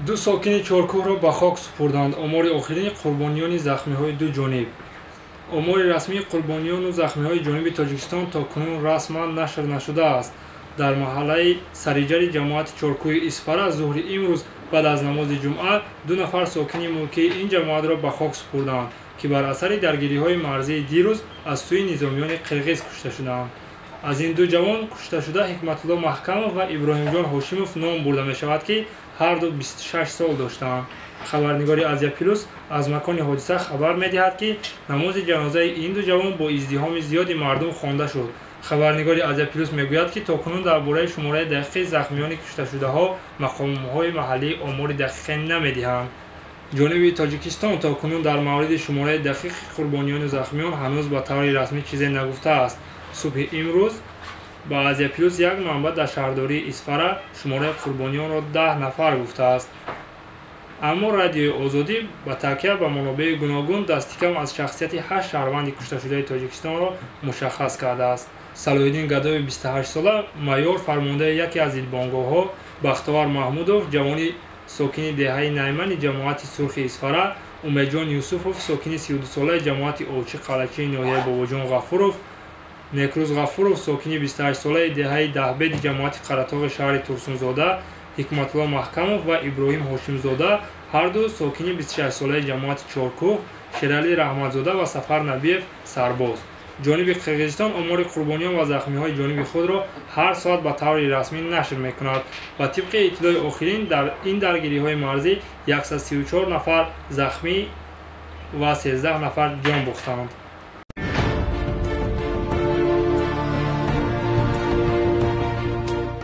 ду сокини чоркӯҳро ба хок супурданд. Омори охирини қурбониёни захмиҳои ду ҷониб. омори расмии қурбониёну захмиҳои ҷониби Тоҷикистон то кунун расман нашр нашудааст. дар маҳаллаи Сариҷари ҷамоати чоркӯҳи Исфара зуҳри имрӯз баъд аз намози ҷумъа ду нафар сокини мулкии ин ҷамоатро ба хок супурданд, ки бар асари даргириҳои марзии дирӯз аз сӯи низомиёни қирғиз кушта шуданд. аз ин ду ҷавон кушташуда Ҳикматулло Маҳкамов ва Иброҳимҷон Ҳошимов ном бурда мешавад, ки ҳар ду 26 сол доштанд. хабарнигори Азия Плюс аз макони ҳодиса хабар медиҳад, ки намози ҷанозаи ин ду ҷавон бо издиҳоми зиёди мардум хонда шуд. хабарнигори Азия Плюс мегӯяд, ки токунун дар бораи шумораи дақиқи захмиёни кушташудаҳо мақомҳои маҳаллӣ омори дақиқе намедиҳанд. ҷониби Тоҷикистон токунун дар мавриди шумораи дақиқи қурбониёну захмиён ҳанӯз ба таври расмӣ чизе нагуфтааст. субҳи имрӯз ба Азия Плюс як манбаъ дар шаҳрдории Исфара шумораи қурбониёнро 10 нафар гуфтааст. аммо Радиои Озодӣ ба такя ба манобеъи гуногун дасти кам аз шахсияти 8 шаҳрванди кушташудаи Тоҷикистонро мушаххас кардааст. Салоҳиддин Гадоеви 28 сола, майёр фармондаи яке аз илбонгоҳҳо, Бахтовар Маҳмудов ҷавони сокини деҳаи Наймани ҷамоати Сурхи Исфара, Умедҷон Юсуфов сокини 32 солаи ҷамоати Овчи Қалачии ноҳияи Бобоҷон Ғафуров, Некрӯз Ғафуров сокини 28 солаи деҳаи Даҳбеди ҷамоати Қаратоғи шаҳри Турсунзода, Ҳикматулло Маҳкамов ва Иброҳим Ҳошимзода ҳар ду сокини 26 солаи ҷамоати Чоркӯҳ, Шералӣ Раҳматзода ва Сафар Набиев сарбоз. ҷониби Қирғизистон омори қурбониён ва захмиҳои ҷониби худро ҳар соат ба таври расмӣ нашр мекунад ва тибқи иттилои охирин дар ин даргириҳои марзӣ 134 нафар захмӣ ва 13 нафар ҷон бохтанд.